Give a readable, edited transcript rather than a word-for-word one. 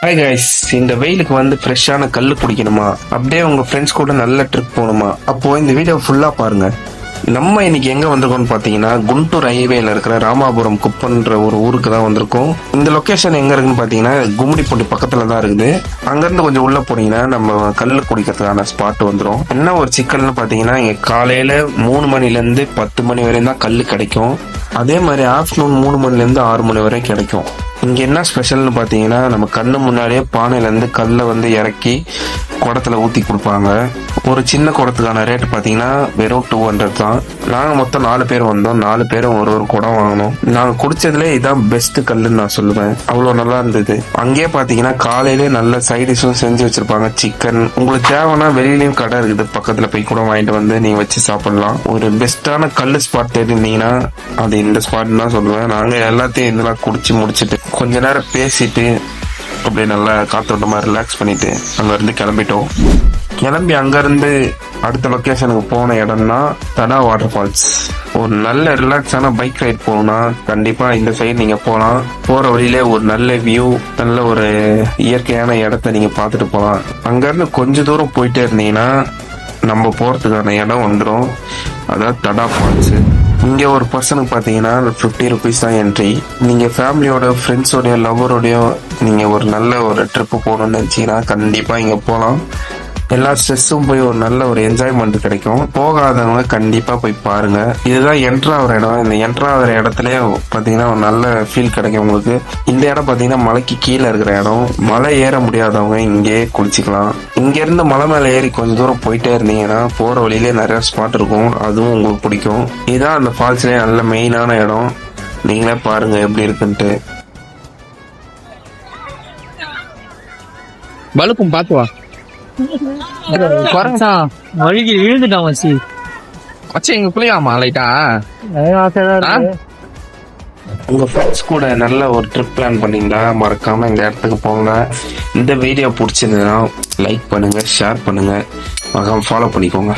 Hi guys, இந்த வெயிலுக்கு வந்து ஃப்ரெஷ்ஷான கல் குடிக்கணுமா, அப்படியே உங்க ஃப்ரெண்ட்ஸ் கூட நல்ல ட்ரிப் போகணுமா, அப்போ இந்த வீடியோ ஃபுல்லா பாருங்க. நம்ம இன்னைக்கு எங்க வந்திருக்கோம்னு பாத்தீங்கன்னா, குண்டூர் ஹைவேல இருக்கிற ராமாபுரம் குப்பன்ற ஒரு ஊருக்கு தான் வந்திருக்கோம். இந்த லொகேஷன் எங்க இருக்குன்னு பாத்தீங்கன்னா, கும்மிடிப்பூண்டி பக்கத்துல தான் இருக்குது. அங்கிருந்து கொஞ்சம் உள்ள போனீங்கன்னா நம்ம கல் குடிக்கிறதுக்கான ஸ்பாட் வந்துடும். என்ன ஒரு சிக்கல்னு பாத்தீங்கன்னா, இங்க காலையில 3 மணில இருந்து 10 மணி வரையும் தான் கல் கிடைக்கும். அதே மாதிரி ஆஃப்டர்நூன் 3 மணில இருந்து 6 மணி வரை கிடைக்கும். இங்க என்ன ஸ்பெஷல்னு பாத்தீங்கன்னா, நம்ம கண்ணு முன்னாடியே பானையில இருந்து கல்லை வந்து இறக்கி குடத்துல ஊத்தி கொடுப்பாங்க. ஒரு சின்ன குடத்துக்கான ரேட் பாத்தீங்கன்னா வெறும் 200 தான். நாங்க மொத்தம் 4 பேர் வந்தோம். 4 பேரும் ஒரு ஒரு குடம் வாங்கணும். நாங்க குடிச்சதுல இதான் பெஸ்ட் கல்லுன்னு நான் சொல்லுவேன். அவ்வளவு நல்லா இருந்தது. அங்கேயே பாத்தீங்கன்னா காலையிலே நல்ல சைடிஷும் செஞ்சு வச்சிருப்பாங்க. சிக்கன் உங்களுக்கு தேவைன்னா வெளியிலயும் கடை இருக்குது, பக்கத்துல போய் கூட வாங்கிட்டு வந்து நீங்க வச்சு சாப்பிடலாம். ஒரு பெஸ்டான கல்லு ஸ்பாட் தேடினீங்கன்னா அது இந்த ஸ்பாட் தான் சொல்லுவேன். நாங்க எல்லாத்தையும் இதெல்லாம் குடிச்சு முடிச்சுட்டு கொஞ்ச நேரம் பேசிட்டு அப்படியே நல்லா காத்தோட்டமா ரிலாக்ஸ் பண்ணிட்டு அங்க இருந்து கிளம்பி அங்க இருந்து அடுத்த லொகேஷனுக்கு போன இடம்னா தடா வாட்டர் ஃபால்ஸ். ஒரு நல்ல ரிலாக்ஸான பைக் ரைட் போகணும்னா கண்டிப்பா இந்த சைடு நீங்க போகலாம். போற வழியிலே ஒரு நல்ல வியூ, நல்ல ஒரு இயற்கையான இடத்த நீங்க பார்த்துட்டு போகலாம். அங்க இருந்து கொஞ்ச தூரம் போயிட்டே இருந்தீங்கன்னா நம்ம போறதுக்கான இடம் வந்துடும். அதாவது தடா ஃபால்ஸ். இங்க ஒரு பர்சனுக்கு பாத்தீங்கன்னா 50 ருபீஸ் தான் என்ட்ரி. நீங்க ஃபேமிலியோட, ஃப்ரெண்ட்ஸோடய, லவ்வரோடய நீங்க ஒரு நல்ல ஒரு ட்ரிப் போகணும்னு நினைச்சீங்கன்னா கண்டிப்பா இங்க போகலாம். எல்லா ஸ்ட்ரெஸ்ஸும் போய் ஒரு நல்ல ஒரு என்ஜாய்மெண்ட் கிடைக்கும். போகாதவங்க கண்டிப்பா போய் பாருங்க. இதுதான் என்ட்ரு ஆகிற இடம். இந்த என்ட்ரு ஆகிற இடத்துலயே பாத்தீங்கன்னா ஒரு நல்ல ஃபீல் கிடைக்கும் உங்களுக்கு. இந்த இடம் பாத்தீங்கன்னா மலைக்கு கீழே இருக்கிற இடம். மலை ஏற முடியாதவங்க இங்கே குளிச்சுக்கலாம். இங்க இருந்து மலை மேல ஏறி கொஞ்சம் தூரம் போயிட்டே இருந்தீங்கன்னா போற வழியிலே நிறைய ஸ்பாட் இருக்கும். அதுவும் உங்களுக்கு பிடிக்கும். இதுதான் அந்த ஃபால்ஸ்லயே நல்ல மெயினான இடம். நீங்களே பாருங்க எப்படி இருக்குன்ட்டு. பலுக்கும் பாத்துவா வழுகி விழுந்துட்டான் மச்சி. மச்சி இங்க புளியாமா லைட்டா உங்க ஃப்ரெண்ட்ஸ் கூட நல்ல ஒரு ட்ரிப் பிளான் பண்ணீங்களா, மறக்காம இந்த இடத்துக்கு போங்க. இந்த வீடியோ பிடிச்சிருந்ததுன்னா லைக் பண்ணுங்க, ஷேர் பண்ணுங்க, மறக்காம ஃபாலோ பண்ணிக்கோங்க.